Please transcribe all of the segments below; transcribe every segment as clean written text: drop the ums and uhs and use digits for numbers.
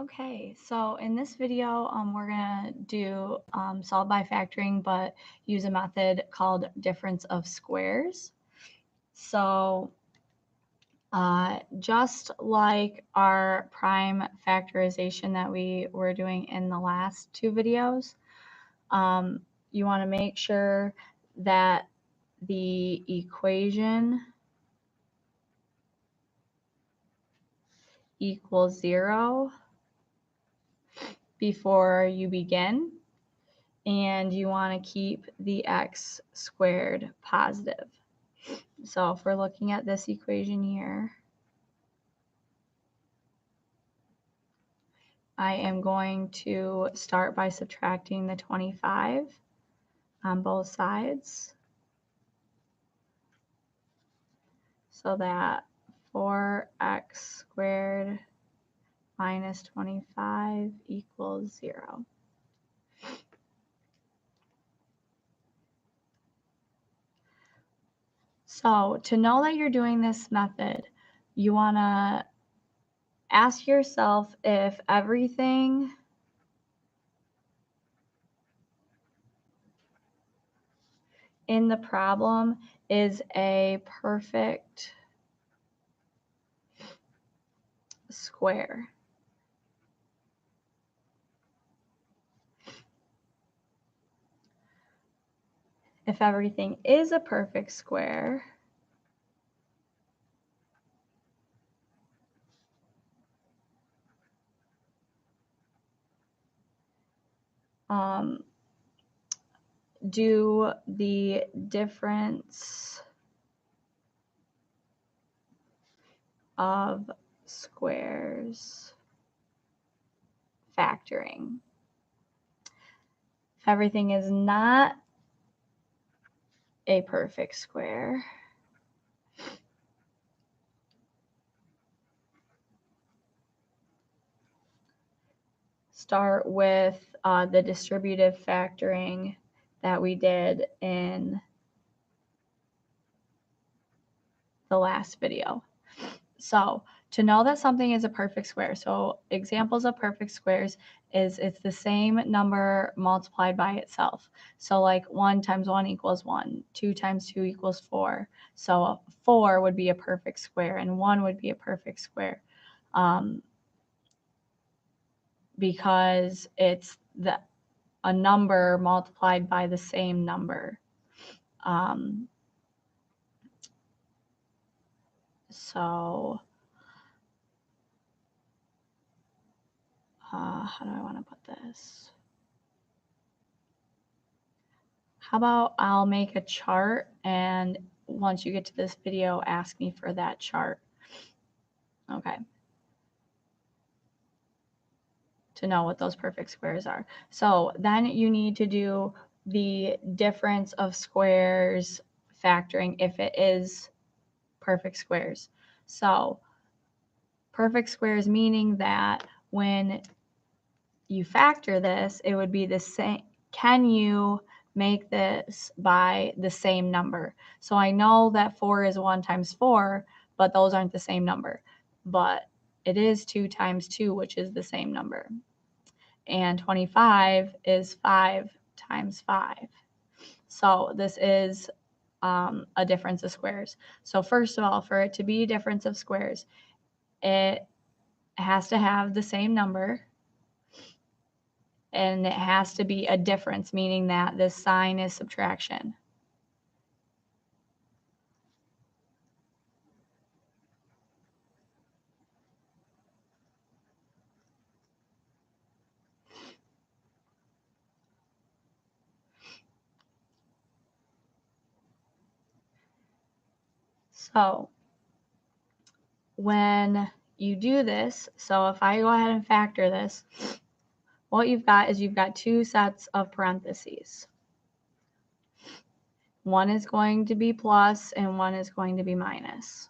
Okay, so in this video, we're going to do solve by factoring, but use a method called difference of squares. So just like our prime factorization that we were doing in the last two videos, you want to make sure that the equation equals 0 before you begin. And you want to keep the x squared positive. So if we're looking at this equation here, I am going to start by subtracting the 25 on both sides. So that 4x squared minus 25 equals 0. So to know that you're doing this method, you want to ask yourself if everything in the problem is a perfect square. If everything is a perfect square, do the difference of squares factoring. If everything is not a perfect square, start with the distributive factoring that we did in the last video. So to know that something is a perfect square, so examples of perfect squares is it's the same number multiplied by itself. So like 1 times 1 equals 1, 2 times 2 equals 4. So 4 would be a perfect square and 1 would be a perfect square because it's a number multiplied by the same number. So how do I want to put this? How about I'll make a chart, and once you get to this video, ask me for that chart. Okay. To know what those perfect squares are. So then you need to do the difference of squares factoring if it is perfect squares. So perfect squares meaning that when you factor this, it would be the same. Can you make this by the same number? So I know that 4 is 1 times 4, but those aren't the same number. But it is 2 times 2, which is the same number. And 25 is 5 times 5. So this is a difference of squares. So first of all, for it to be a difference of squares, it has to have the same number. And it has to be a difference, meaning that the sign is subtraction. So when you do this, so if I go ahead and factor this, what you've got is you've got two sets of parentheses. One is going to be plus and one is going to be minus.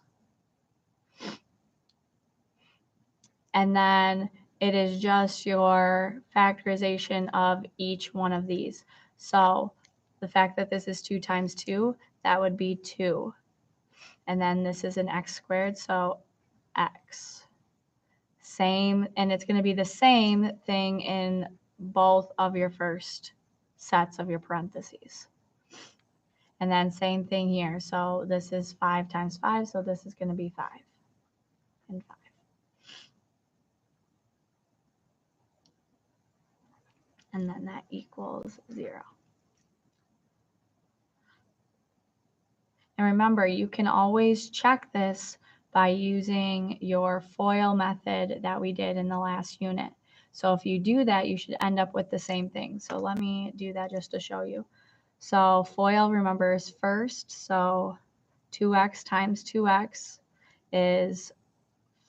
And then it is just your factorization of each one of these. So the fact that this is 2 times 2, that would be 2. And then this is an x squared, so x. same, and it's going to be the same thing in both of your first sets of your parentheses. And then same thing here. So this is 5 times 5, so this is going to be 5 and 5. And then that equals 0. And remember, you can always check this by using your FOIL method that we did in the last unit. So if you do that, you should end up with the same thing. So let me do that just to show you. So FOIL, remember, is first. So 2x times 2x is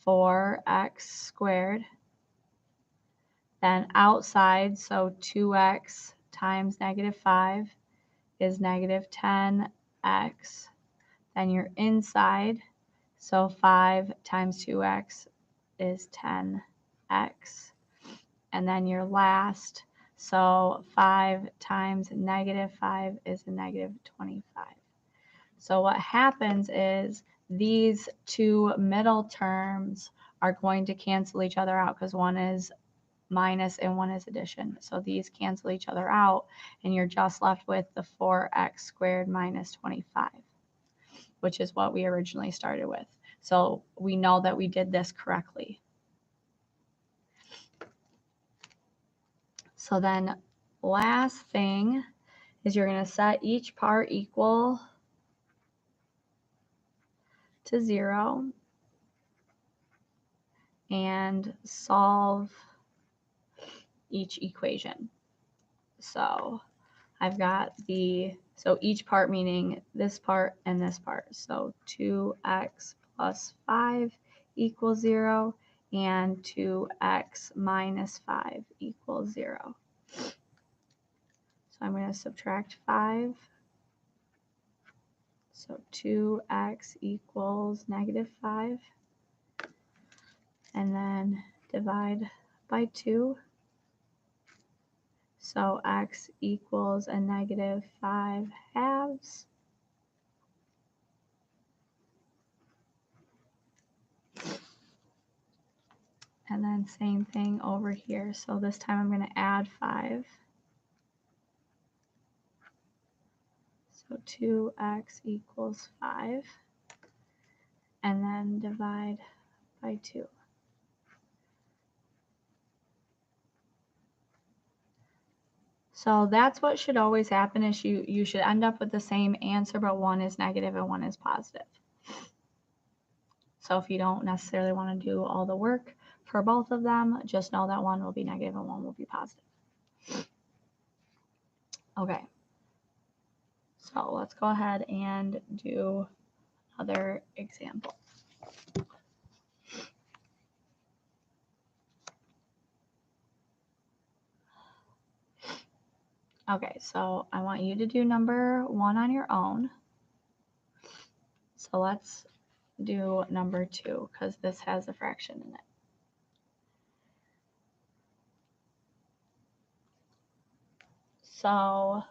4x squared. Then outside, so 2x times negative 5 is negative 10x. Then your inside, so 5 times 2x is 10x. And then your last, so 5 times negative 5 is a negative 25. So what happens is these two middle terms are going to cancel each other out because one is minus and one is addition. So these cancel each other out, and you're just left with the 4x squared minus 25, which is what we originally started with. So we know that we did this correctly. So then last thing is you're going to set each part equal to 0 and solve each equation. So I've got so each part meaning this part and this part. So 2x plus 5 equals 0 and 2x minus 5 equals 0. So I'm going to subtract 5. So 2x equals negative 5. And then divide by 2. So x equals a negative 5 halves. And then same thing over here. So this time I'm going to add 5. So 2x equals 5. And then divide by 2. So that's what should always happen is you should end up with the same answer, but one is negative and one is positive. So if you don't necessarily want to do all the work for both of them, just know that one will be negative and one will be positive. Okay. So let's go ahead and do another example. Okay, so I want you to do number 1 on your own. So let's do number 2 because this has a fraction in it. So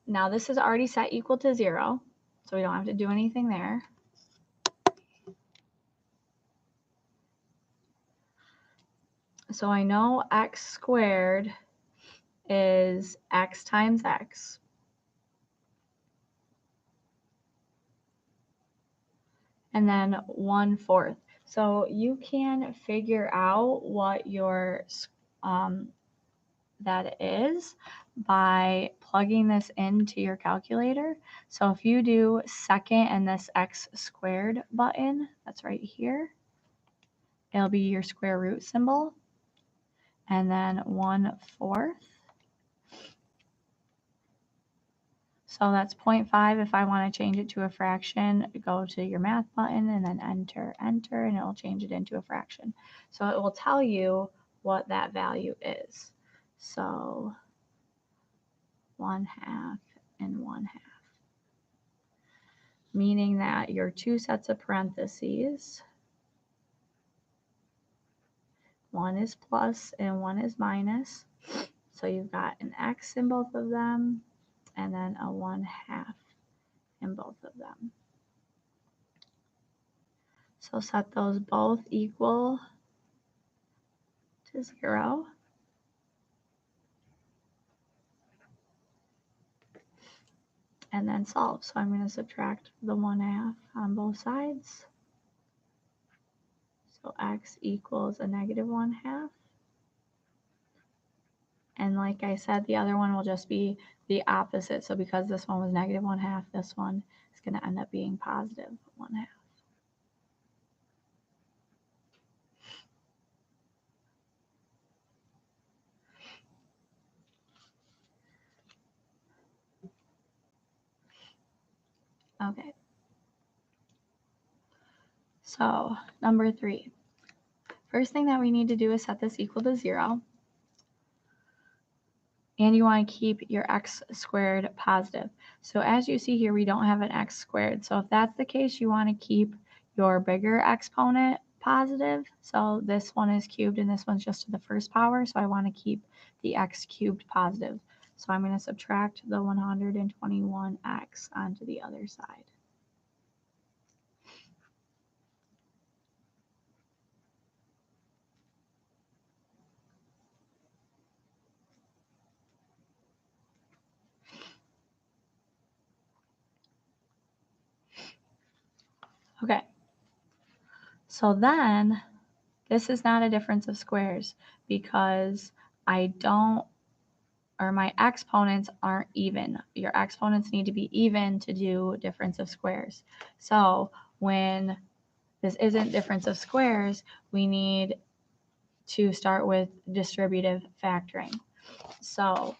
now this is already set equal to 0, so we don't have to do anything there. So I know x squared is x times x. And then 1/4. So you can figure out what your that is by plugging this into your calculator. So if you do second and this x squared button, that's right here, it'll be your square root symbol. And then 1/4. So that's 0.5. If I want to change it to a fraction, go to your math button and then enter, enter, and it will change it into a fraction. So it will tell you what that value is. So 1/2 and 1/2. Meaning that your two sets of parentheses, one is plus and one is minus. So you've got an x in both of them and then a 1/2 in both of them. So set those both equal to 0. And then solve. So I'm going to subtract the 1/2 on both sides. So x equals a negative 1/2. And like I said, the other one will just be the opposite. So because this one was negative 1/2, this one is going to end up being positive 1/2. Okay. So number 3. First thing that we need to do is set this equal to 0. And you want to keep your x squared positive. So as you see here, we don't have an x squared. So if that's the case, you want to keep your bigger exponent positive. So this one is cubed and this one's just to the first power. So I want to keep the x cubed positive. So I'm going to subtract the 121x onto the other side. Okay. So then this is not a difference of squares because my exponents aren't even. Your exponents need to be even to do difference of squares. So when this isn't difference of squares, we need to start with distributive factoring. So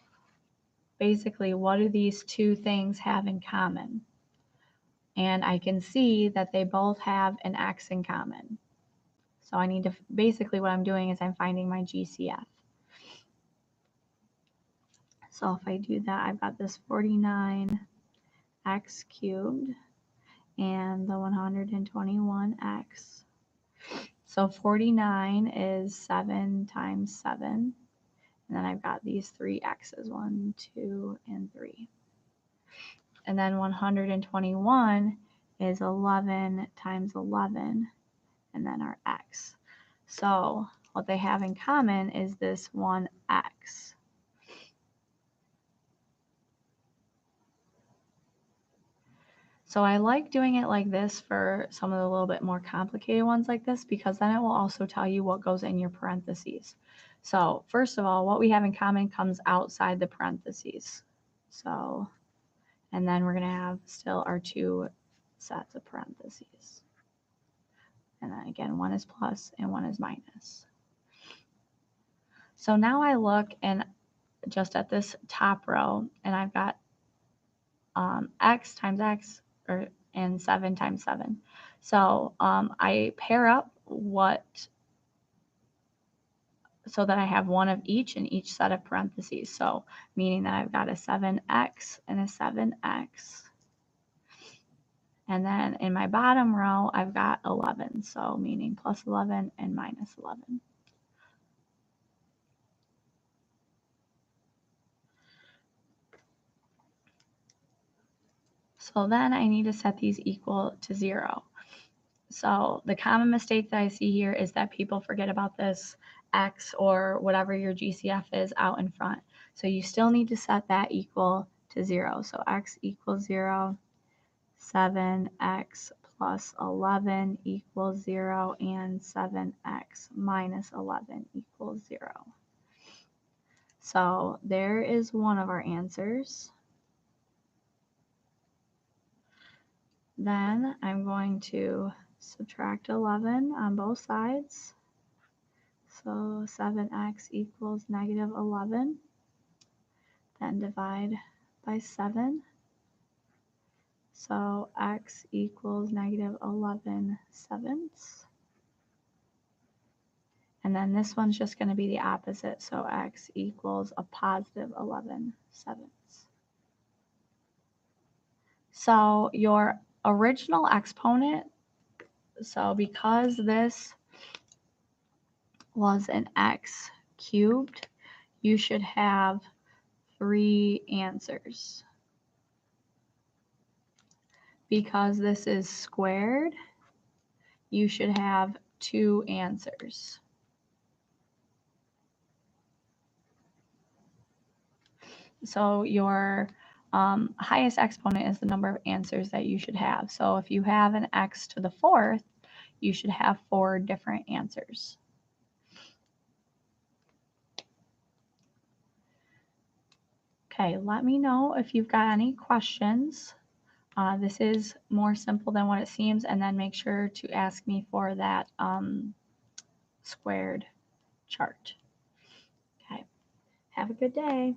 basically, what do these two things have in common? And I can see that they both have an x in common. So I need to, basically what I'm doing is I'm finding my GCF. So if I do that, I've got this 49x cubed and the 121x. So 49 is 7 times 7. And then I've got these 3 x's, 1, 2, and 3. And then 121 is 11 times 11, and then our x. So what they have in common is this 1x. So I like doing it like this for some of the little bit more complicated ones like this because then it will also tell you what goes in your parentheses. So first of all, what we have in common comes outside the parentheses. So, and then we're going to have still our 2 sets of parentheses. And then again, one is plus and one is minus. So now I look and just at this top row and I've got x times x and 7 times 7. So I pair up so that I have one of each in each set of parentheses. So meaning that I've got a 7x and a 7x. And then in my bottom row, I've got 11. So meaning plus 11 and minus 11. So then I need to set these equal to 0. So the common mistake that I see here is that people forget about this x or whatever your GCF is out in front. So you still need to set that equal to 0. So x equals 0, 7x plus 11 equals 0, and 7x minus 11 equals 0. So there is one of our answers. Then I'm going to subtract 11 on both sides. So 7x equals negative 11. Then divide by 7. So x equals negative 11 sevenths. And then this one's just going to be the opposite. So x equals a positive 11 sevenths. So your original exponent, so because this was an x cubed, you should have 3 answers. Because this is squared, you should have 2 answers. So your highest exponent is the number of answers that you should have. So if you have an x to the fourth, you should have 4 different answers. Okay, let me know if you've got any questions. This is more simple than what it seems, and then make sure to ask me for that squared chart. Okay, have a good day.